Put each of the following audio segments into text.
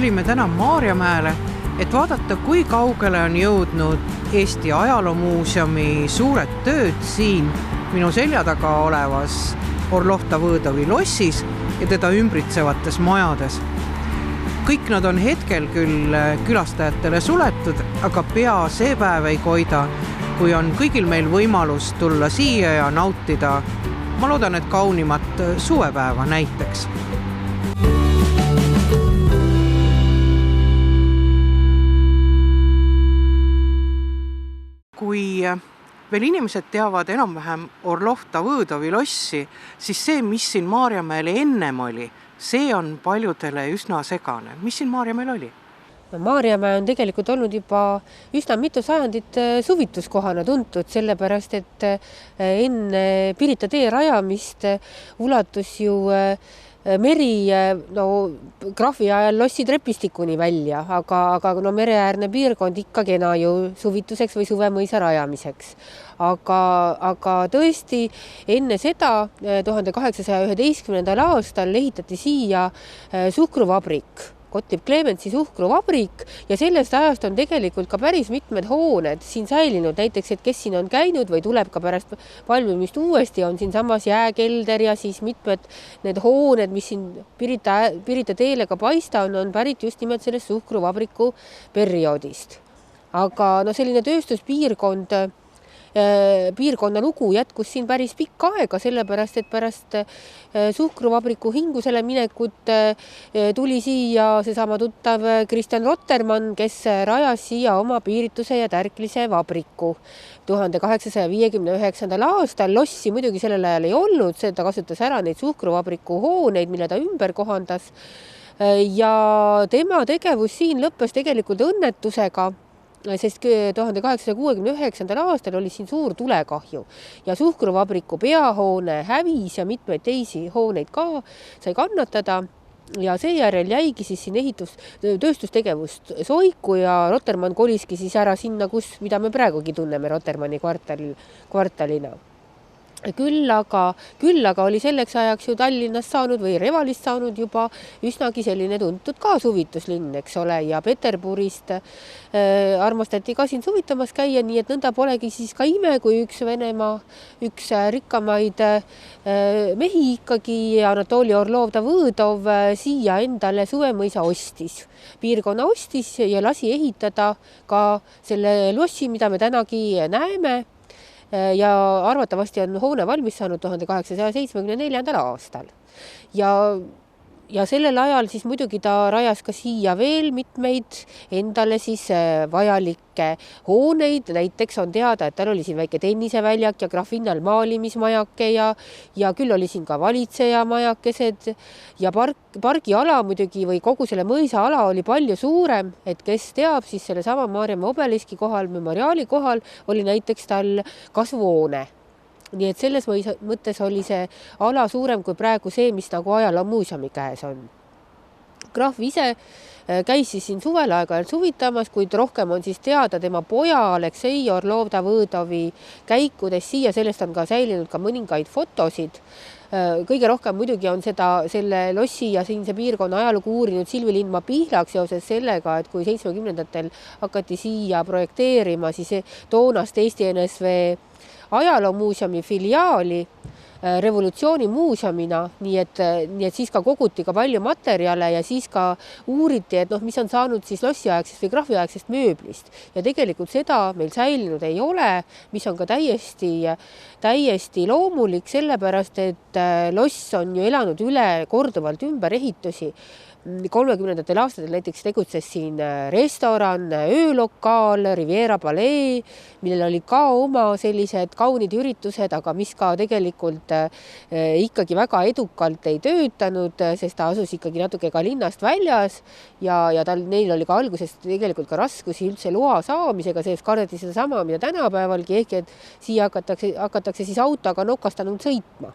tulime täna Maarjamäele, et vaadata, kui kaugele on jõudnud Eesti Ajaloomuuseumi suured tööd siin minu selja taga olevas Orlov-Davidovi lossis ja teda ümbritsevates majades. Kõik nad on hetkel küll külastajatele suletud, aga pea see päev ei koida, kui on kõigil meil võimalus tulla siia ja nautida, ma loodan, et kaunimat suvepäeva näiteks. Kui veel inimesed teavad enam-vähem Orlov-Davidovi lossi, siis see, mis siin Maarjamäel ennem oli, see on paljudele üsna segane. Mis siin Maarjamäel oli? Maarjamäe on tegelikult olnud juba üsna mitu sajandit suvituskohana tuntud, sellepärast, et enne Pirita tee rajamist ulatus ju meri krahvi ajal lossi trepistikuni välja, aga mereäärne piirkond ikka kena ju suvituseks või suvemõisa rajamiseks. Aga tõesti enne seda 1811. aastal ehitati siia suhkruvabrik, Gottlieb Clemensi suhkruvabrik ja sellest ajast on tegelikult ka päris mitmed hooned siin säilinud, näiteks, et kes siin on käinud või tuleb ka pärast valmimist uuesti, on siin samas jääkelder ja siis mitmed need hooned, mis siin Pirita teele ka paista on pärit just nimelt sellest suhkruvabriku perioodist. Aga selline piirkonna lugu jätkus siin päris pikka aega, sellepärast, et pärast suhkruvabriku hingusele minekut tuli siia seesama tuttav Christian Rottermann, kes rajas siia oma piirituse ja tärklise vabriku. 1859. aastal lossi muidugi sellel ajal ei olnud, ta kasutas ära neid suhkruvabriku hooneid, mille ta ümber kohandas ja tema tegevus siin lõppes tegelikult õnnetusega, sest 1869. aastal oli siin suur tulekahju ja suhkruvabriku peahoone hävis ja mitmeid teisi hooneid ka sai kannatada ja seejärel jäigi siis siin tööstustegevust soiku ja Rottermann koliski siis ära sinna, mida me praegugi tunneme Rottermanni kvartalina. Küll aga oli selleks ajaks ju Tallinnast saanud või Revalist saanud juba üsnagi selline tuntud ka suvituslinn, eks ole, ja Peterburist armastati ka siin suvitamas käia, nii et nõnda polegi siis ka ime, kui üks Venemaa, üks rikkamaid mehi ikkagi, Anatoli Orlov-Davidov, siia endale suvemõisa ostis. Piirkonna ostis ja lasi ehitada ka selle lossi, mida me tänagi näeme, ja arvatavasti on hoone valmis saanud 1874. aastal. Ja sellel ajal siis muidugi ta rajas ka siia veel mitmeid endale siis vajalikke hooneid, näiteks on teada, et tal oli siin väike tenniseväljak ja grafinnal maalimismajake ja küll oli siin ka valitseja majakesed ja pargiala muidugi või kogu selle mõisa ala oli palju suurem, et kes teab, siis selle sama Maarjamäe obeliski kohal, memoriaali kohal oli näiteks tal kasvuhoone. Nii et selles mõttes oli see ala suurem kui praegu see, mis nagu ajaloomuuseumi käes on. Krahv ise käis siis siin suvel aeg-ajalt suvitamas, kuid rohkem on siis teada tema poja Aleksei Orlov-Davidovi käikudes siia, sellest on ka säilinud ka mõningaid fotosid. Kõige rohkem muidugi on selle lossi ja siinse piirkonna ajalugu uurinud Silvi Lindmaa Pihlak seoses sellega, et kui 70-ndatel hakati siia projekteerima, siis toonast Eesti NSV ajaloomuuseumi filiaali revolutsioonimuuseumina, nii et siis ka koguti ka palju materjale ja siis ka uuriti, et mis on saanud siis lossiaegsest või krahviaegsest mööblist. Ja tegelikult seda meil säilinud ei ole, mis on ka täiesti loomulik, sellepärast, et loss on ju elanud üle korduvalt ümberehitusi. 30. aastatel näiteks tegutses siin restoran, öölokaal, Riviera Palee, millel oli ka oma sellised kaunid üritused, aga mis ka tegelikult ikkagi väga edukalt ei töötanud, sest ta asus ikkagi natuke ka linnast väljas ja neil oli ka alguses tegelikult ka raskusi üldse loa saamisega, sest kardeti seda sama, mida tänapäevalgi, ehk et siia hakatakse siis autoga nokastanud sõitma.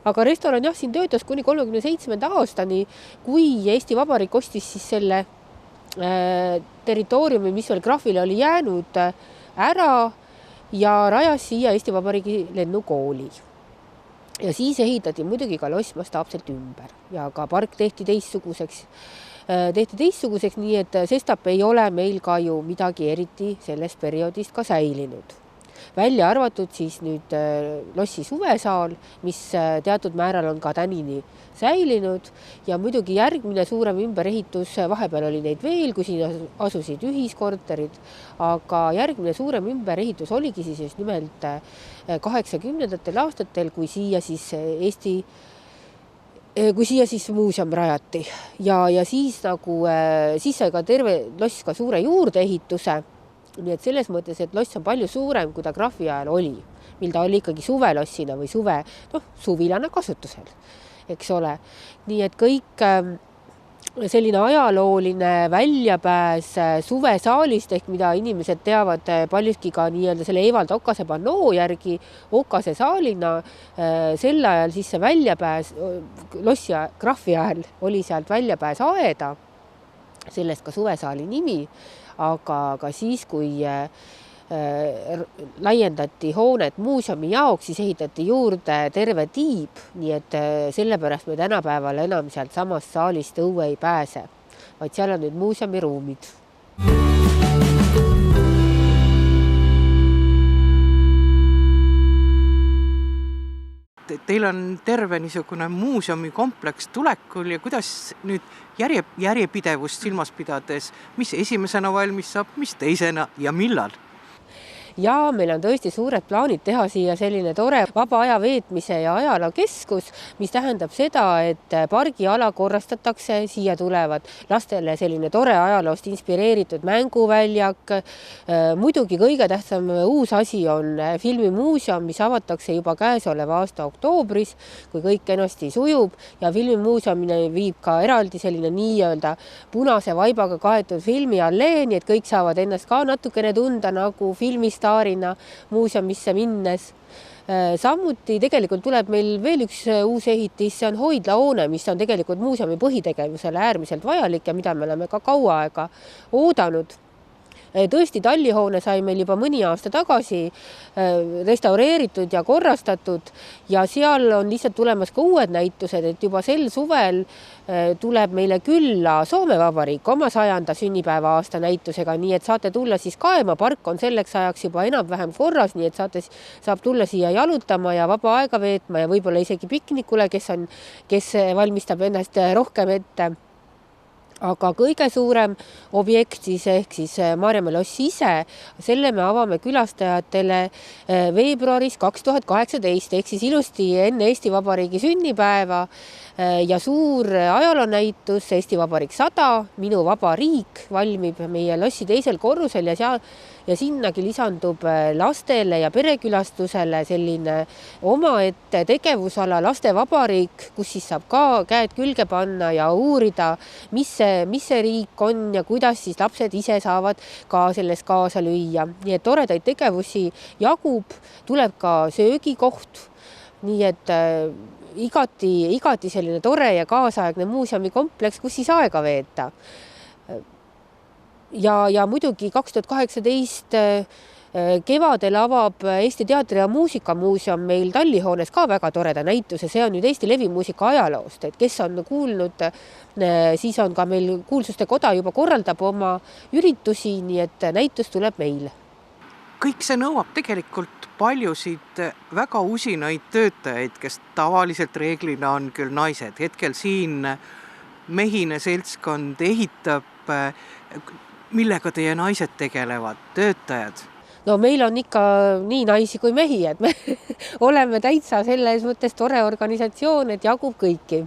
Aga restoran jah, siin töötas kuni 37. aastani, kui Eesti Vabariik ostis siis selle territooriumi, mis veel krahvile oli jäänud ära ja rajas siia Eesti Vabariigi lennukooli. Ja siis ehitati muidugi ka loss mastaapselt ümber ja ka park tehti teistsuguseks. tehti teistsuguseks, nii et sestap ei ole meil ka ju midagi eriti sellest perioodist ka säilinud. Välja arvatud siis nüüd lossi suvesaal, mis teatud määral on ka tänini säilinud ja muidugi järgmine suurem ümberehitus, vahepeal oli neid veel, kui siin asusid ühiskorterid, aga järgmine suurem ümberehitus oligi siis just nimelt 80ndatel aastatel, kui siia siis muuseum rajati ja siis sai ka terve loss ka suure juurdeehituse. Nii et selles mõttes, et loss on palju suurem, kui ta graafi ajal oli, mil ta oli ikkagi suvelossina või suvilana kasutusel, eks ole. Nii et kõik selline ajalooline väljapääs suvesaalist, ehk mida inimesed teavad paljuski ka nii-öelda selle Evald Okase pannoo järgi Okase saalina, sel ajal siis see väljapääs lossi graafi ajal oli sealt väljapääs aeda, sellest ka suvesaali nimi. Aga siis, kui laiendati hoonet muuseumi jaoks, siis ehitati juurde terve tiib, nii et sellepärast me tänapäeval enam sealt samast saalist õue ei pääse, vaid seal on nüüd muuseumi ruumid. Teil on terve niisugune muuseumikompleks tulekul ja kuidas nüüd järjepidevust silmas pidades, mis esimesena valmis saab, mis teisena ja millal? Ja meil on tõesti suured plaanid teha siia selline tore vaba aja veetmise ja ajalookeskus, mis tähendab seda, et pargiala korrastatakse, siia tulevad lastele selline tore ajaloost inspireeritud mänguväljak. Muidugi kõige tähtsam uus asi on filmimuuseum, mis avatakse juba käesoleva aasta oktoobris, kui kõik kenasti sujub ja filmimuuseumine viib ka eraldi selline nii-öelda punase vaibaga kaetud filmialleeni, et kõik saavad ennast ka natukene tunda nagu filmistaarina muuseumisse minnes. Samuti tegelikult tuleb meil veel üks uus ehitis, see on hoidlahoone, mis on tegelikult muuseumi põhitegevusele äärmiselt vajalik ja mida me oleme ka kaua aega oodanud. Tõesti, tallihoone sai meil juba mõni aasta tagasi restaureeritud ja korrastatud ja seal on lihtsalt tulemas ka uued näitused, et juba sel suvel tuleb meile külla Soome Vabariik oma 100. sünnipäeva aasta näitusega, nii et saate tulla siis Kaema park on selleks ajaks juba enam-vähem korras, nii et saab tulla siia jalutama ja vaba aega veetma ja võib-olla isegi piknikule, kes valmistab ennast rohkem ette. Aga kõige suurem objekt ehk siis Maarjamäe loss ise, selle me avame külastajatele veebruaris 2018, ehk siis ilusti enne Eesti Vabariigi sünnipäeva ja suur ajaloonäitus Eesti Vabariik 100, Minu vaba riik valmib meie lossi teisel korrusel ja sinnagi lisandub lastele ja perekülastusele selline omaette tegevusala Lastevabariik, kus siis saab ka käed külge panna ja uurida, mis see riik on ja kuidas siis lapsed ise saavad ka selles kaasa lüüa. Nii et toredaid tegevusi jagub, tuleb ka söögikoht, nii et igati selline tore ja kaasaegne muuseumikompleks, kus siis aega veeta. Ja muidugi 2018 kevadel avab Eesti Teatri- ja Muusikamuuseum meil Tallihoones ka väga toreda näituse, see on nüüd Eesti levimuusika ajaloost, et kes on kuulnud, siis on ka meil Kuulsuste Koda juba korraldab oma üritusi, nii et näitus tuleb meil. Kõik see nõuab tegelikult paljusid väga usinaid töötajaid, kes tavaliselt reeglina on küll naised. Hetkel siin mehine seltskond ehitab, millega teie naised tegelevad, töötajad? No meil on ikka nii naisi kui mehi, et me oleme täitsa selles mõttes tore organisatsioon, et jagub kõiki.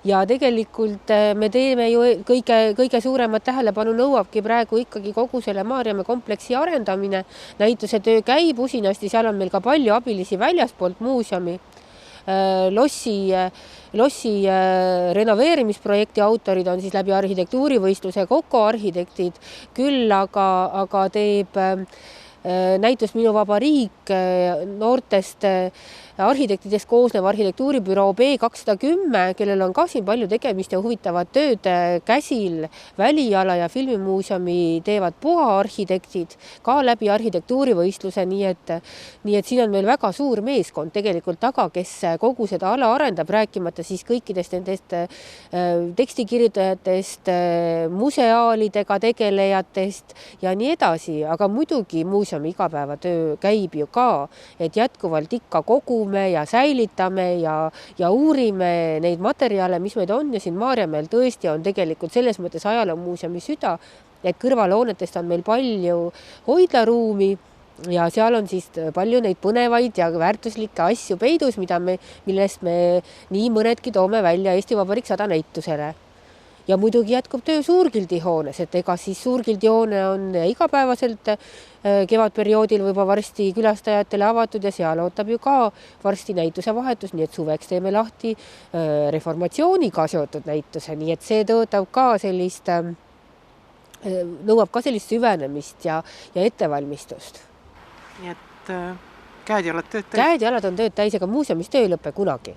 Ja tegelikult me teeme ju kõige suuremat tähelepanu nõuabki praegu ikkagi kogu selle Maarjamäe kompleksi arendamine. Näituse töö käib usinasti, seal on meil ka palju abilisi väljaspoolt muuseumi. Lossi renoveerimisprojekti autorid on siis läbi arhitektuurivõistluse Koko arhitektid, küll aga teeb näitus Minu vaba riik, noortest arhitektidest koosnev arhitektuuribüroo B210, kellel on ka siin palju tegemist ja huvitavad tööd käsil. Väliala ja filmimuuseumi teevad Puha arhitektid ka läbi arhitektuurivõistluse, nii et siin on meil väga suur meeskond tegelikult taga, kes kogu seda ala arendab, rääkimata siis kõikidest nendest tekstikirjutajatest, museaalidega tegelejatest ja nii edasi, aga muidugi muuseumi igapäevatöö käib ju ka, et jätkuvalt ikka kogume ja säilitame ja uurime neid materjale, mis meid on ja siin Maarjamäel tõesti on tegelikult selles mõttes ajaloomuuseumi süda, et kõrvalhoonetest on meil palju hoidlaruumi ja seal on siis palju neid põnevaid ja väärtuslikke asju peidus, millest me nii mõnedki toome välja Eesti Vabariik 100 näitusele. Ja muidugi jätkub töö Suurgildi hoones, et ega siis Suurgildi hoone on igapäevaselt kevadperioodil võib varsti külastajatele avatud ja seal ootab ju ka varsti näituse vahetus, nii et suveks teeme lahti reformatsiooniga seotud näituse, nii et see tõotab ka nõuab ka sellist süvenemist ja ettevalmistust. Nii et käed-jalad tööd täis? Käed-jalad on tööd täis, aga muuseumis töö ei lõpe kunagi.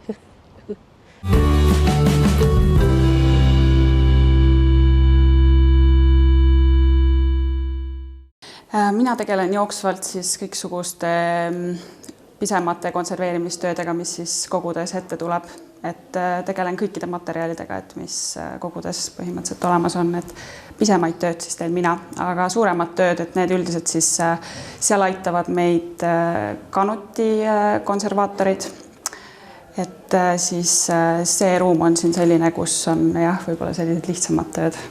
Mina tegelen jooksvalt siis kõiksuguste pisemate konserveerimistöödega, mis siis kogudes ette tuleb. Et tegelen kõikide materjalidega, et mis kogudes põhimõtteliselt olemas on, et pisemaid tööd siis teen mina, aga suuremad tööd, et need üldiselt siis seal aitavad meid Kanuti konservaatorid. Et siis see ruum on siin selline, kus on võib-olla sellised lihtsamad tööd.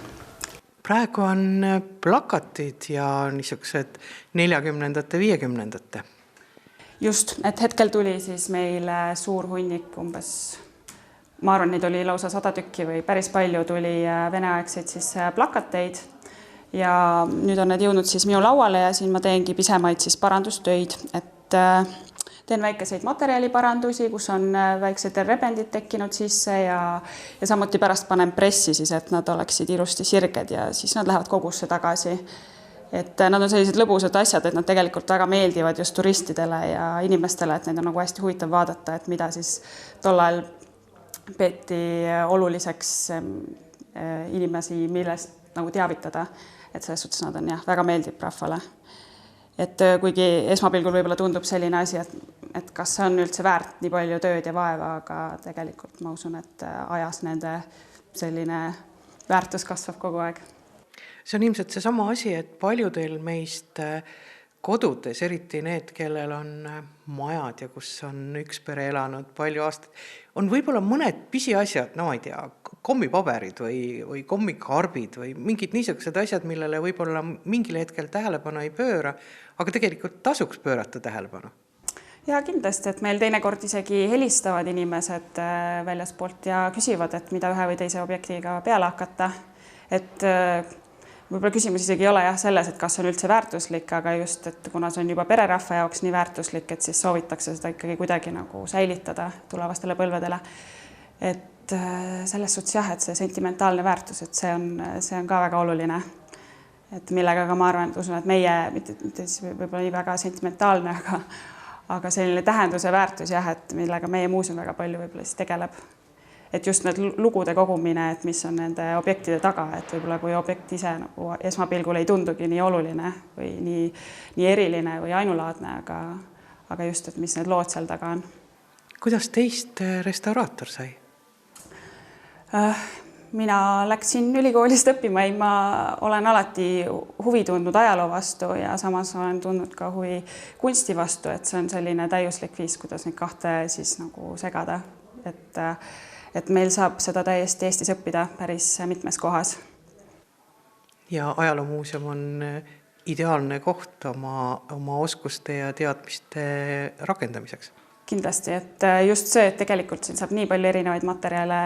Praegu on plakatid ja niisugused 40-ndate, 50-ndate. Just, et hetkel tuli siis meil suur hunnik umbes, ma arvan, neid oli lausa 100 tükki või päris palju tuli veneaegseid siis plakateid ja nüüd on need jõudnud siis minu lauale ja siin ma teengi pisemaid siis parandustöid, et teen väikeseid materjaliparandusi, kus on väiksed rebendid tekkinud sisse ja samuti pärast panen pressi siis, et nad oleksid ilusti sirged ja siis nad lähevad kogusse tagasi. Et nad on sellised lõbusad asjad, et nad tegelikult väga meeldivad just turistidele ja inimestele, et neid on nagu hästi huvitav vaadata, et mida siis tol ajal peeti oluliseks inimesi, millest nagu teavitada, et selles suhtes nad on väga meeldib rahvale. Et kuigi esmapilgul võib-olla tundub selline asi, et kas see on üldse väärt nii palju tööd ja vaeva, aga tegelikult ma usun, et ajas nende selline väärtus kasvab kogu aeg. See on ilmselt see sama asi, et paljudel meist kodudes, eriti need, kellel on majad ja kus on üks pere elanud palju aastaid, on võib-olla mõned pisiasjad, no ma ei tea, kommipaberid või kommikarbid või mingid niisugused asjad, millele võib-olla mingil hetkel tähelepanu ei pööra, aga tegelikult tasuks pöörata tähelepanu. Ja kindlasti, et meil teinekord isegi helistavad inimesed väljaspoolt ja küsivad, et mida ühe või teise objektiga peale hakata. Et võib-olla küsimus isegi ei ole selles, et kas on üldse väärtuslik, aga just, et kuna see on juba pererahva jaoks nii väärtuslik, et siis soovitakse seda ikkagi kuidagi nagu säilitada tulevastele põlvedele. Et selles suhtes et see sentimentaalne väärtus, et see on ka väga oluline. Et millega ka ma arvan, et usun, et meie, mitte võib-olla nii väga sentimentaalne, aga selline tähenduse väärtus, et millega meie muuseum väga palju võib-olla siis tegeleb. Et just need lugude kogumine, et mis on nende objektide taga, et võib-olla kui objekt ise nagu esmapilgul ei tundugi nii oluline või nii eriline või ainulaadne, aga just, et mis need lood seal taga on. Kuidas teist restauraator sai? Mina läksin ülikoolist õppima, ma olen alati huvi tundnud ajaloo vastu ja samas olen tundnud ka huvi kunsti vastu, et see on selline täiuslik viis, kuidas neid kahte siis nagu segada. Et meil saab seda täiesti Eestis õppida päris mitmes kohas. Ja ajaloomuuseum on ideaalne koht oma oskuste ja teadmiste rakendamiseks. Kindlasti, et just see, et tegelikult siin saab nii palju erinevaid materjale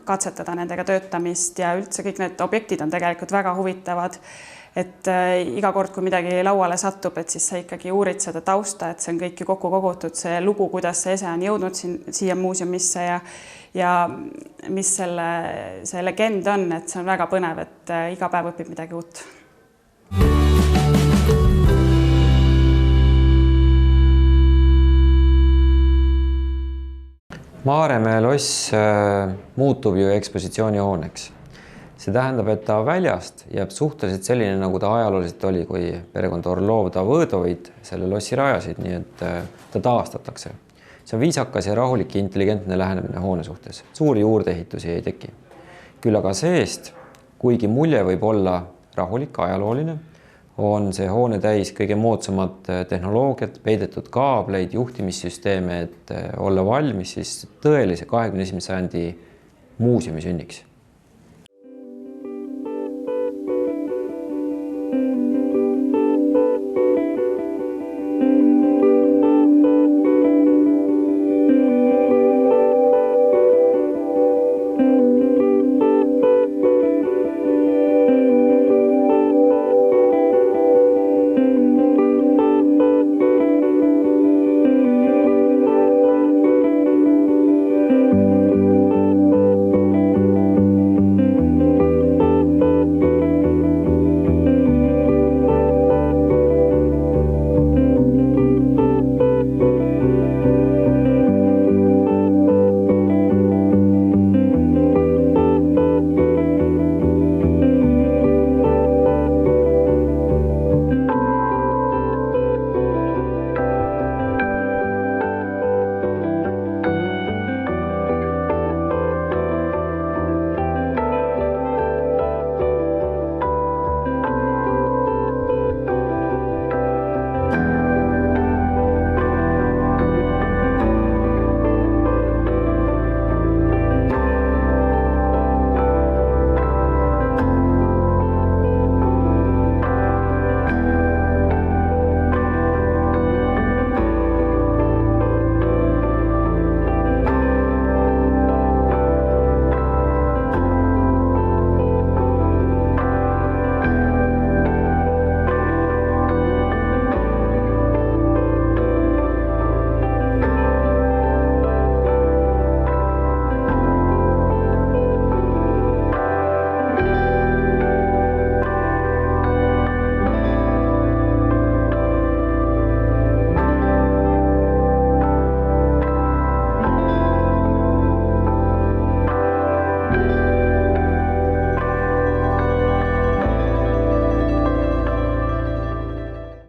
katsetada nendega töötamist ja üldse kõik need objektid on tegelikult väga huvitavad, et iga kord, kui midagi lauale satub, et siis sa ikkagi uurid seda tausta, et see on kõik ju kokku kogutud, see lugu, kuidas see ese on jõudnud siia muuseumisse ja mis see legend on, et see on väga põnev, et iga päev õpib midagi uut. Maarjamäe loss muutub ju ekspositsioonihooneks. See tähendab, et ta väljast jääb suhteliselt selline, nagu ta ajalooliselt oli, kui perekond Orlov-Davõdovid selle lossi rajasid, nii et ta taastatakse. See on viisakas ja rahulik ja intelligentne lähenemine hoone suhtes. Suuri juurdeehitusi ei teki. Küll aga seest, kuigi mulje võib olla rahulik, ajalooline, on see hoone täis kõige moodsamat tehnoloogiat, peidetud kaableid, juhtimissüsteeme, et olla valmis siis tõelise 21. sajandi muuseumi sünniks.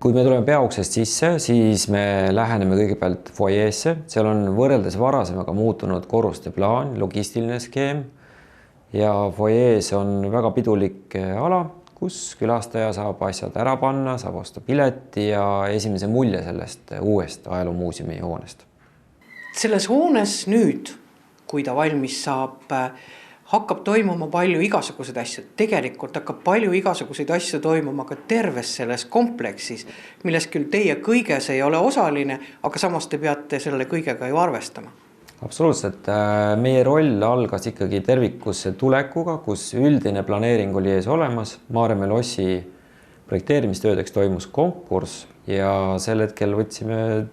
Kui me tuleme peauksest sisse, siis me läheneme kõigepealt foyeesse. Seal on võrreldes varasemaga muutunud korruste plaan, logistiline skeem ja foyees on väga pidulik ala, kus külastaja saab asjad ära panna, saab osta pileti ja esimese mulje sellest uuest ajaloomuuseumi hoonest. Selles hoones nüüd, kui ta valmis saab, hakkab toimuma palju igasuguseid asju. Tegelikult hakkab palju igasuguseid asju toimuma ka terves selles kompleksis, milles küll teie kõiges ei ole osaline, aga samas te peate selle kõigega ju arvestama. Absoluutselt. Meie roll algas ikkagi tervikusse tulekuga, kus üldine planeering oli ees olemas. Maarjamäe lossi projekteerimistöödeks toimus konkurss ja sel hetkel võtsime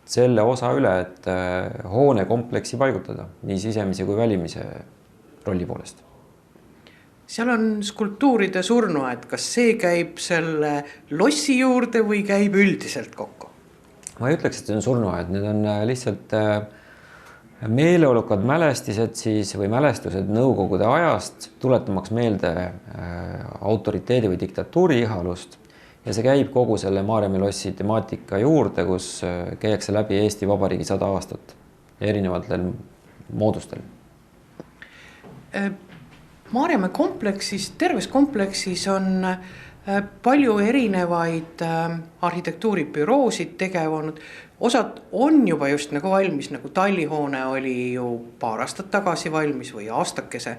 selle osa üle, et hoone kompleksi paigutada nii sisemise kui välimise rolli poolest. Seal on skulptuuride surnuaed. Kas see käib selle lossi juurde või käib üldiselt kokku? Ma ei ütleks, et see on surnuaed. Need on lihtsalt meeleolukad mälestised siis või mälestused nõukogude ajast, tuletamaks meelde autoriteedi või diktatuuri ihalust. Ja see käib kogu selle Maarjamäe lossi temaatika juurde, kus käiakse läbi Eesti Vabariigi 100 aastat erinevatel moodustel. Maarjamäe kompleksis, terves kompleksis on palju erinevaid arhitektuuribüroosid tegevunud. Osad on juba just nagu valmis, nagu Tallihoone oli ju paar aastat tagasi valmis või aastakese.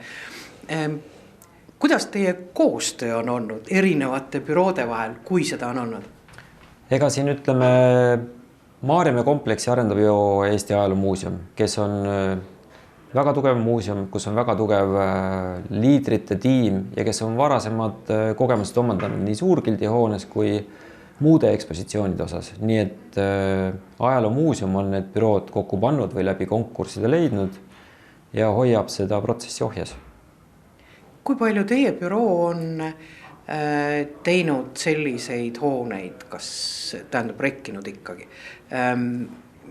Kuidas teie koostöö on olnud erinevate büroode vahel, kui seda on olnud? Ega siin ütleme, Maarjamäe kompleksi arendab ju Eesti Ajaloomuuseum, kes on väga tugev muuseum, kus on väga tugev liidrite tiim ja kes on varasemad kogemused omandanud nii Suurgildi hoones kui muude ekspositsioonide osas. Nii et ajaloomuuseum on need bürood kokku pannud või läbi konkursside leidnud ja hoiab seda protsessi ohjes. Kui palju teie büroo on teinud selliseid hooneid, kas tähendab rekkinud ikkagi,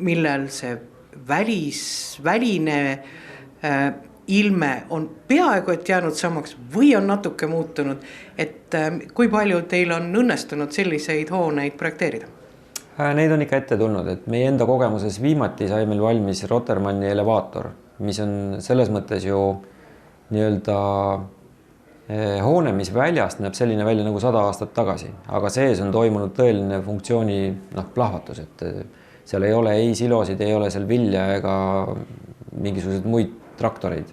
millel see väline ilme on peaaegu et jäänud samaks või on natuke muutunud, et kui palju teil on õnnestunud selliseid hooneid projekteerida? Neid on ikka ette tulnud, et meie enda kogemuses viimati sai meil valmis Rotermanni elevaator, mis on selles mõttes ju nii-öelda hoone, mis väljast näeb selline välja nagu 100 aastat tagasi, aga sees on toimunud tõeline funktsiooni plahvatus, et seal ei ole ei silosid, ei ole seal vilja ega mingisugused muid traktoreid.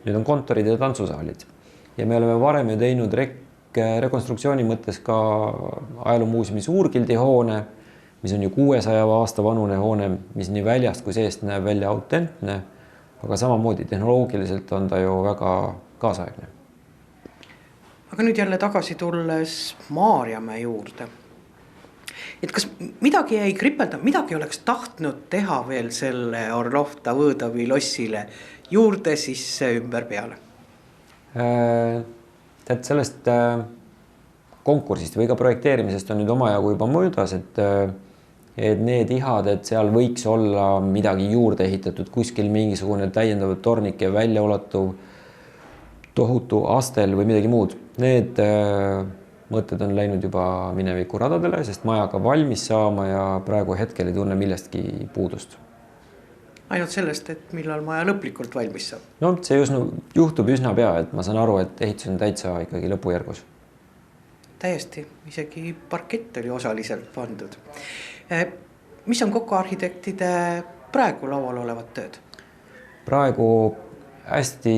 Nüüd on kontorid ja tantsusaalid ja me oleme varem ju teinud rekonstruktsiooni mõttes ka ajaloomuuseumi Suurgildi hoone, mis on ju 600 aasta vanune hoone, mis nii väljast kui seest näeb välja autentne, aga samamoodi tehnoloogiliselt on ta ju väga kaasaegne. Aga nüüd jälle tagasi tulles Maarjamäe juurde. Et kas midagi jäi kripelda, midagi oleks tahtnud teha veel selle Orlov-Davidovi lossile juurde sisse ümber peale? Tead, sellest konkursist või ka projekteerimisest on nüüd omajagu juba möödas, et need ihad, et seal võiks olla midagi juurde ehitatud, kuskil mingisugune täiendav tornik ja väljaulatuv tohutu astel või midagi muud. Need mõtted on läinud juba mineviku radadele, sest maja ka valmis saama ja praegu hetkel ei tunne millestki puudust. Ainult sellest, et millal maja lõplikult valmis saab? No see juhtub üsna pea, et ma saan aru, et ehitus on täitsa ikkagi lõpujärgus. Täiesti, isegi parkett oli osaliselt pandud. Mis on kokku arhitektide praegu laual olevad tööd? Praegu hästi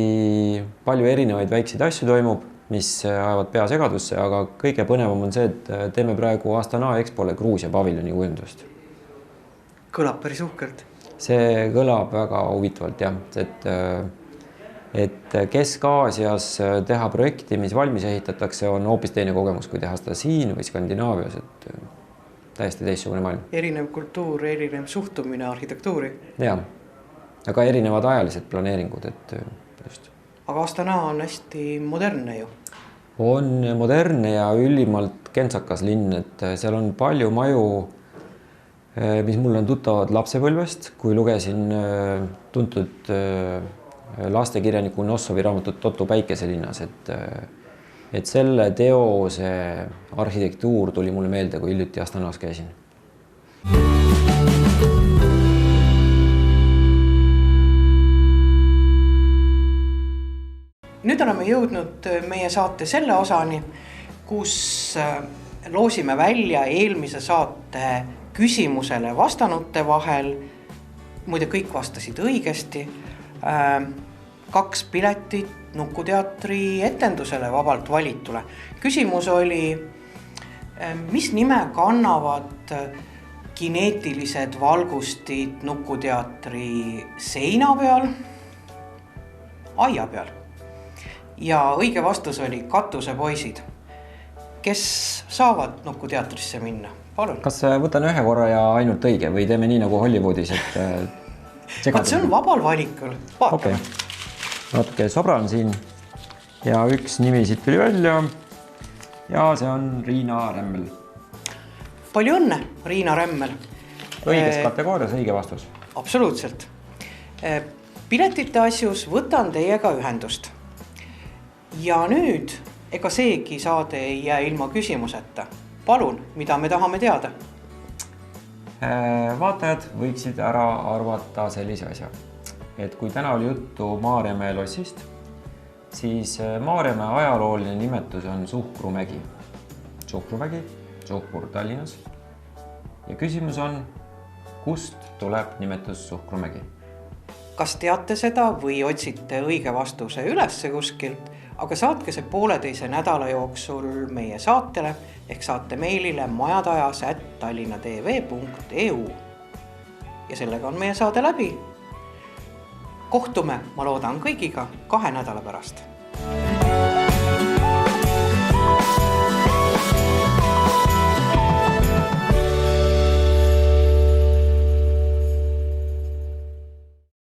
palju erinevaid väikseid asju toimub, mis ajavad pea segadusse, aga kõige põnevam on see, et teeme praegu Astana Expole Gruusia paviljoni kujundust. Kõlab päris uhkelt. See kõlab väga huvitavalt, jah, et Kesk-Aasias teha projekti, mis valmis ehitatakse, on hoopis teine kogemus, kui teha seda siin või Skandinaavias, et täiesti teistsugune maailm. Erinev kultuur, erinev suhtumine arhitektuuri. Jah, aga erinevad ajalised planeeringud, et just. Aga Astana on hästi modernne ju. On modernne ja ülimalt kentsakas linn, et seal on palju maju, mis mulle on tuttavad lapsepõlvest, kui lugesin tuntud lastekirjaniku Nossovi raamatut Totu päikeselinnas, et selle teose arhitektuur tuli mulle meelde, kui hiljuti Astanas käisin. Nüüd oleme jõudnud meie saate selle osani, kus loosime välja eelmise saate küsimusele vastanute vahel. Muide, kõik vastasid õigesti. 2 piletit Nukuteatri etendusele vabalt valitule. Küsimus oli, mis nime kannavad kineetilised valgustid Nukuteatri seina peal, aia peal. Ja õige vastus oli katusepoisid, kes saavad Nukuteatrisse minna. Palun. Kas võtan ühe korra ja ainult õige või teeme nii nagu Hollywoodis, et see on vabal valikul. Okay. Natuke sobran siin ja üks nimi siit tuli välja ja see on Riina Rämmel. Palju õnne, Riina Rämmel. Õiges kategoorias õige vastus. Absoluutselt. Piletite asjus võtan teiega ühendust. Ja nüüd, ega seegi saade ei jää ilma küsimuseta. Palun, mida me tahame teada? Vaatajad võiksid ära arvata sellise asja, et kui täna oli juttu Maarjamäe lossist, siis Maarjamäe ajalooline nimetus on Suhkrumägi. Suhkrumägi, Suhkur Tallinnas. Ja küsimus on, kust tuleb nimetus Suhkrumägi? Kas teate seda või otsite õige vastuse üles kuskilt? Aga saatke see 1,5 nädala jooksul meie saatele ehk saate meilile majadajas@tallinnatv.eu. Ja sellega on meie saade läbi. Kohtume, ma loodan kõigiga 2 nädala pärast.